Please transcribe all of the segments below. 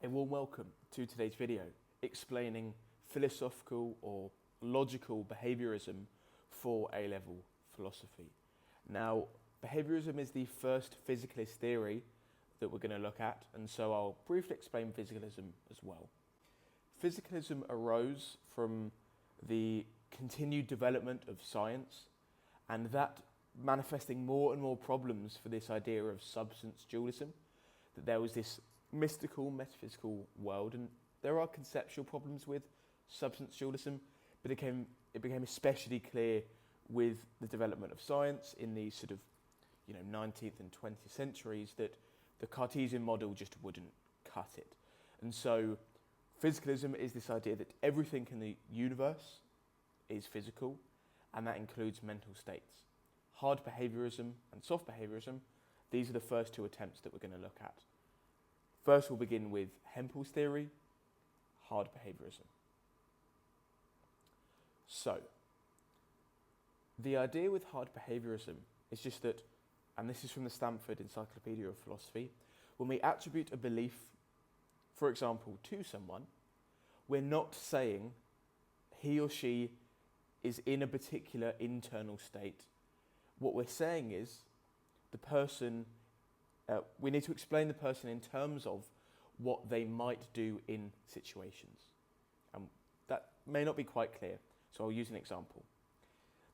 A warm welcome to today's video explaining philosophical or logical behaviourism for A-Level Philosophy. Now, behaviourism is the first physicalist theory that we're going to look at, and so I'll briefly explain physicalism as well. Physicalism arose from the continued development of science, and that manifesting more and more problems for this idea of substance dualism, that there was this mystical, metaphysical world, and there are conceptual problems with substance dualism, but it became especially clear with the development of science in the sort of 19th and 20th centuries that the Cartesian model just wouldn't cut it. And so physicalism is this idea that everything in the universe is physical, and that includes mental states. Hard behaviourism and soft behaviourism, these are the first two attempts that we're going to look at. First, we'll begin with Hempel's theory, hard behaviourism. So, the idea with hard behaviourism is just that, and this is from the Stanford Encyclopedia of Philosophy, when we attribute a belief, for example, to someone, we're not saying he or she is in a particular internal state. What we're saying is the person, we need to explain the person in terms of what they might do in situations. And that may not be quite clear, so I'll use an example.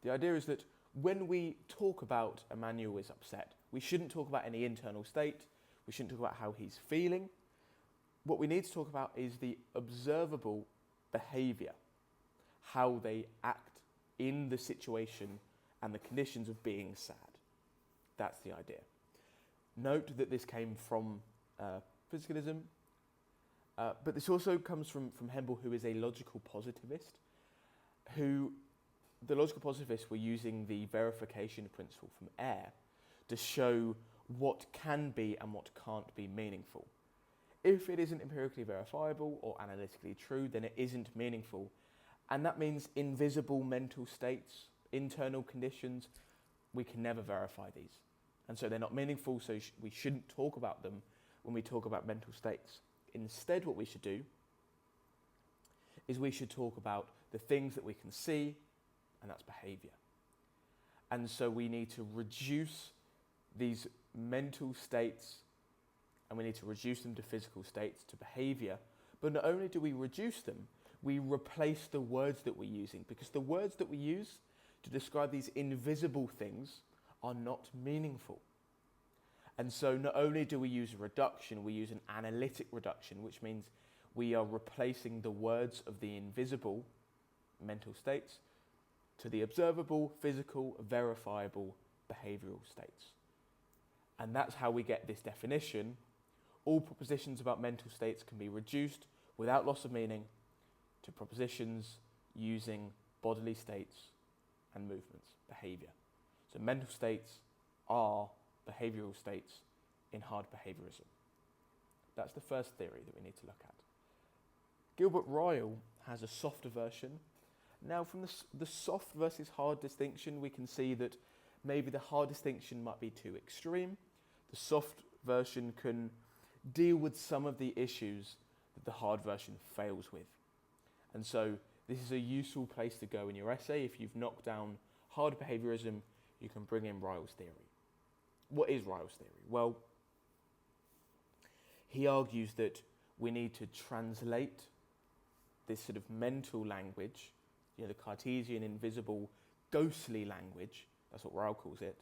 The idea is that when we talk about Emmanuel is upset, we shouldn't talk about any internal state, we shouldn't talk about how he's feeling. What we need to talk about is the observable behaviour, how they act in the situation and the conditions of being sad. That's the idea. Note that this came from physicalism, but this also comes from Hempel, who is a logical positivist, the logical positivists were using the verification principle from Ayer to show what can be and what can't be meaningful. If it isn't empirically verifiable or analytically true, then it isn't meaningful. And that means invisible mental states, internal conditions, we can never verify these. And so they're not meaningful, so we shouldn't talk about them when we talk about mental states. Instead, what we should do is we should talk about the things that we can see, and that's behaviour. And so we need to reduce these mental states, and we need to reduce them to physical states, to behaviour. But not only do we reduce them, we replace the words that we're using, because the words that we use to describe these invisible things are not meaningful. And so not only do we use a reduction, we use an analytic reduction, which means we are replacing the words of the invisible mental states to the observable, physical, verifiable, behavioural states. And that's how we get this definition. All propositions about mental states can be reduced without loss of meaning to propositions using bodily states and movements, behaviour. So mental states are behavioural states in hard behaviourism. That's the first theory that we need to look at. Gilbert Ryle has a softer version. Now, from the soft versus hard distinction, we can see that maybe the hard distinction might be too extreme. The soft version can deal with some of the issues that the hard version fails with. And so this is a useful place to go in your essay. If you've knocked down hard behaviourism, you can bring in Ryle's theory. What is Ryle's theory? Well, he argues that we need to translate this sort of mental language, the Cartesian, invisible, ghostly language, that's what Ryle calls it,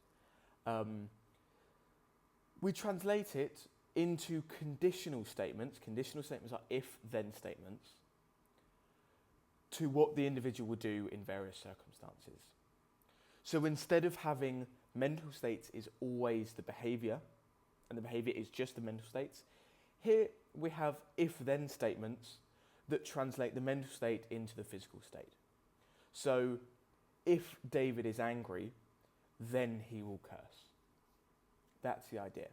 we translate it into conditional statements. Conditional statements are if-then statements to what the individual would do in various circumstances. So instead of having mental states is always the behaviour, and the behaviour is just the mental states, here we have if-then statements that translate the mental state into the physical state. So, if David is angry, then he will curse. That's the idea.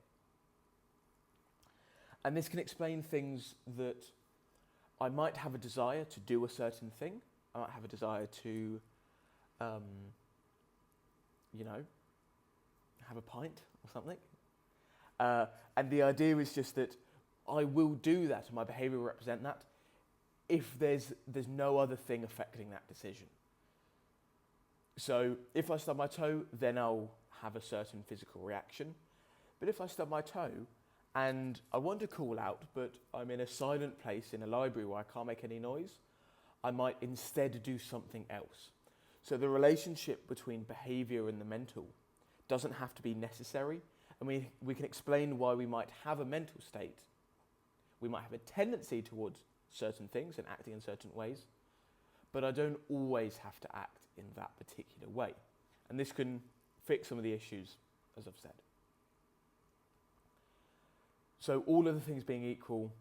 And this can explain things that I might have a desire to do a certain thing. I might have a desire to, have a pint or something. And the idea is just that I will do that and my behaviour will represent that if there's no other thing affecting that decision. So if I stub my toe, then I'll have a certain physical reaction. But if I stub my toe and I want to call out, but I'm in a silent place in a library where I can't make any noise, I might instead do something else. So the relationship between behaviour and the mental doesn't have to be necessary, and we can explain why we might have a mental state. We might have a tendency towards certain things and acting in certain ways, but I don't always have to act in that particular way. And this can fix some of the issues, as I've said. So all other things being equal,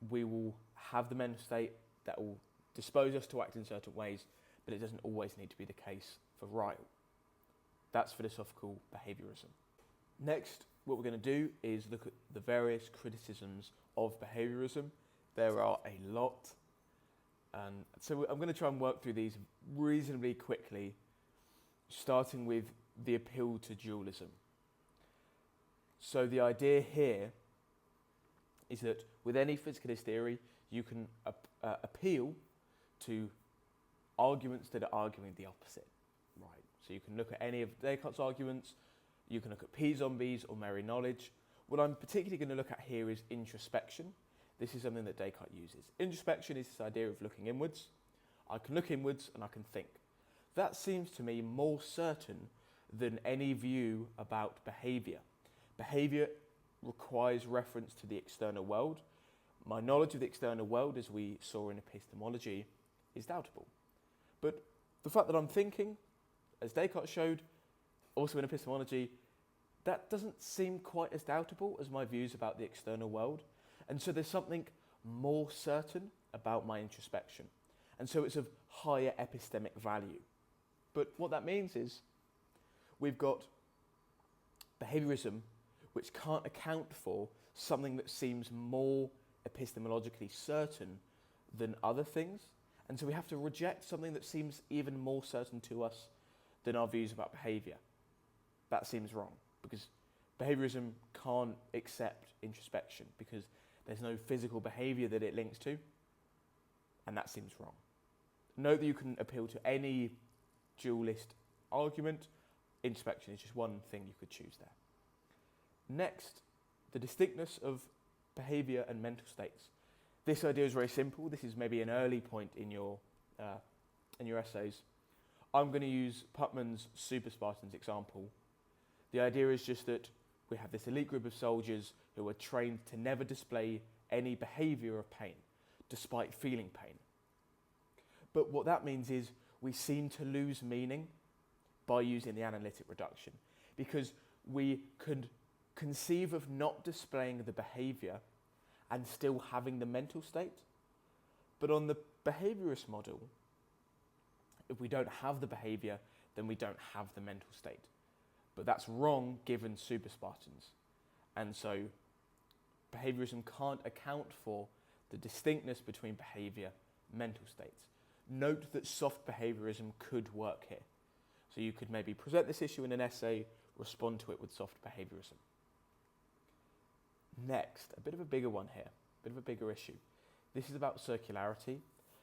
we will have the mental state that will dispose us to act in certain ways, but it doesn't always need to be the case for Ryle. That's philosophical behaviourism. Next, what we're going to do is look at the various criticisms of behaviourism. There are a lot. And so I'm going to try and work through these reasonably quickly, starting with the appeal to dualism. So the idea here is that with any physicalist theory, you can appeal to arguments that are arguing the opposite. Right. So you can look at any of Descartes' arguments, you can look at P-zombies or merry knowledge. What I'm particularly going to look at here is introspection. This is something that Descartes uses. Introspection is this idea of looking inwards. I can look inwards and I can think. That seems to me more certain than any view about behaviour. Behaviour requires reference to the external world. My knowledge of the external world, as we saw in epistemology, is doubtable. But the fact that I'm thinking, as Descartes showed, also in epistemology, that doesn't seem quite as doubtable as my views about the external world. And so there's something more certain about my introspection. And so it's of higher epistemic value. But what that means is we've got behaviorism, which can't account for something that seems more epistemologically certain than other things. And so we have to reject something that seems even more certain to us than our views about behaviour. That seems wrong, because behaviorism can't accept introspection, because there's no physical behaviour that it links to, and that seems wrong. Note that you can appeal to any dualist argument. Introspection is just one thing you could choose there. Next, the distinctness of behaviour and mental states. This idea is very simple. This is maybe an early point in your essays. I'm going to use Putman's Super Spartans example. The idea is just that we have this elite group of soldiers who are trained to never display any behaviour of pain, despite feeling pain. But what that means is we seem to lose meaning by using the analytic reduction, because we could conceive of not displaying the behaviour and still having the mental state. But on the behaviourist model, if we don't have the behaviour, then we don't have the mental state. But that's wrong given Super Spartans. And so behaviorism can't account for the distinctness between behaviour and mental states. Note that soft behaviorism could work here. So you could maybe present this issue in an essay, respond to it with soft behaviorism. Next, a bit of a bigger one here, a bit of a bigger issue. This is about circularity.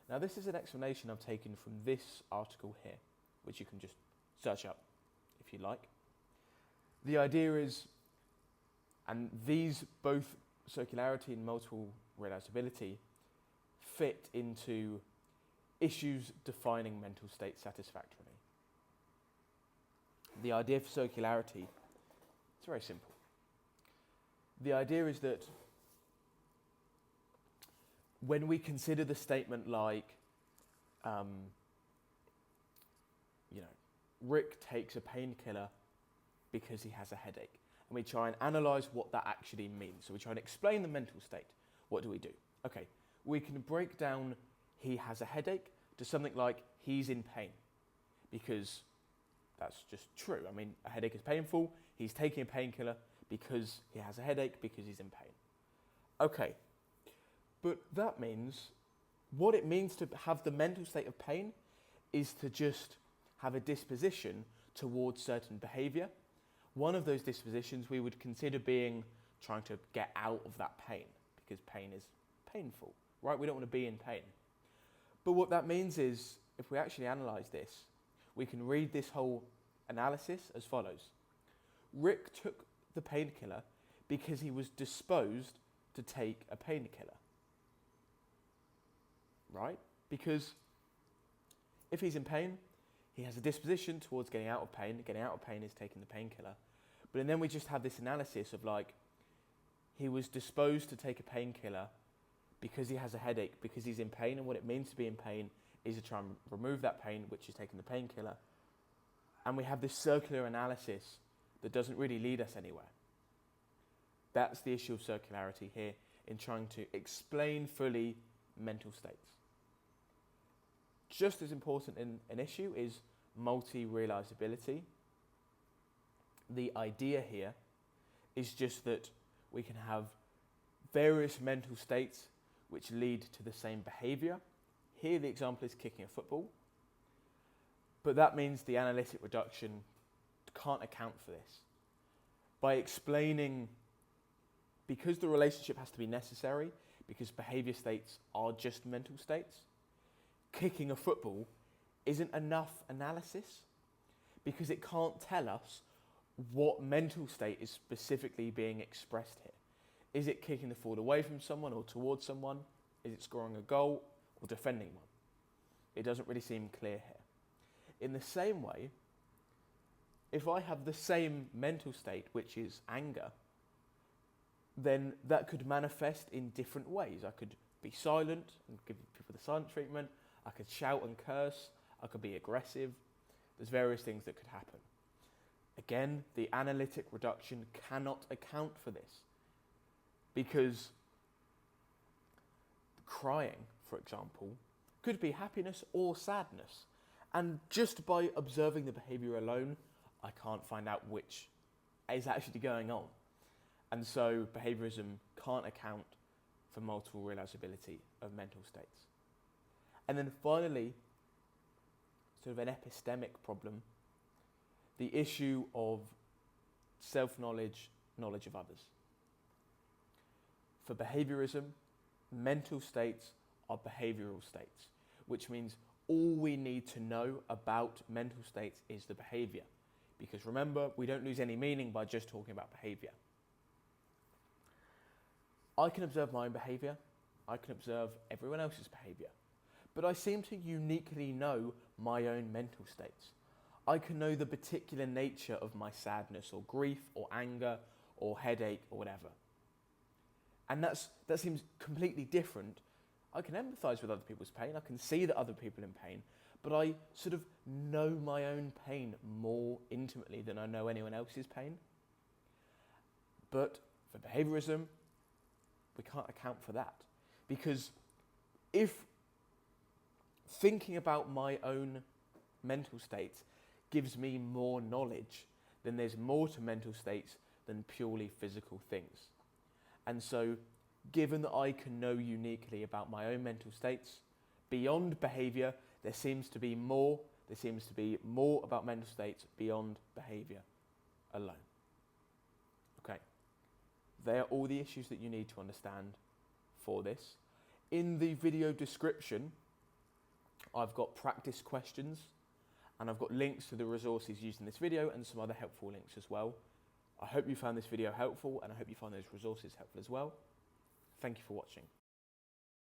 Now this is an explanation I've taken from this article here, which you can just search up if you like. The idea is, and these both circularity and multiple realizability fit into issues defining mental state satisfactorily. The idea for circularity, it's very simple. The idea is that when we consider the statement like, Rick takes a painkiller because he has a headache, and we try and analyse what that actually means. So we try and explain the mental state. What do we do? Okay, we can break down he has a headache to something like he's in pain, because that's just true. I mean, a headache is painful. He's taking a painkiller because he has a headache, because he's in pain. Okay, but that means, what it means to have the mental state of pain is to just have a disposition towards certain behaviour. One of those dispositions we would consider being trying to get out of that pain. because pain is painful, right? We don't want to be in pain. But what that means is, if we actually analyse this, we can read this whole analysis as follows. Rick took the painkiller because he was disposed to take a painkiller, right? Because if he's in pain, he has a disposition towards getting out of pain. Getting out of pain is taking the painkiller. But then we just have this analysis of like, he was disposed to take a painkiller because he has a headache, because he's in pain, and what it means to be in pain is to try and remove that pain, which is taking the painkiller. And we have this circular analysis that doesn't really lead us anywhere. That's the issue of circularity here in trying to explain fully mental states. Just as important in an issue is multi-realizability. The idea here is just that we can have various mental states which lead to the same behaviour. Here the example is kicking a football, but that means the analytic reduction can't account for this. By explaining, because the relationship has to be necessary, because behaviour states are just mental states, kicking a football isn't enough analysis because it can't tell us what mental state is specifically being expressed here. Is it kicking the ball away from someone or towards someone? Is it scoring a goal or defending one? It doesn't really seem clear here. In the same way, if I have the same mental state, which is anger, then that could manifest in different ways. I could be silent and give people the silent treatment. I could shout and curse. I could be aggressive. There's various things that could happen. Again, the analytic reduction cannot account for this because crying, for example, could be happiness or sadness. And just by observing the behaviour alone, I can't find out which is actually going on. And so behaviorism can't account for multiple realizability of mental states. And then finally, sort of an epistemic problem, the issue of self-knowledge, knowledge of others. For behaviorism, mental states are behavioural states, which means all we need to know about mental states is the behaviour. Because remember, we don't lose any meaning by just talking about behaviour. I can observe my own behaviour, I can observe everyone else's behaviour, but I seem to uniquely know my own mental states. I can know the particular nature of my sadness or grief or anger or headache or whatever. And that seems completely different. I can empathise with other people's pain, I can see that other people are in pain, but I sort of know my own pain more intimately than I know anyone else's pain. But for behaviorism, we can't account for that. Because if thinking about my own mental states gives me more knowledge, then there's more to mental states than purely physical things. And so, given that I can know uniquely about my own mental states, beyond behaviour, there seems to be more about mental states beyond behaviour alone. Okay, they are all the issues that you need to understand for this. In the video description, I've got practice questions and I've got links to the resources used in this video and some other helpful links as well. I hope you found this video helpful and I hope you find those resources helpful as well. Thank you for watching.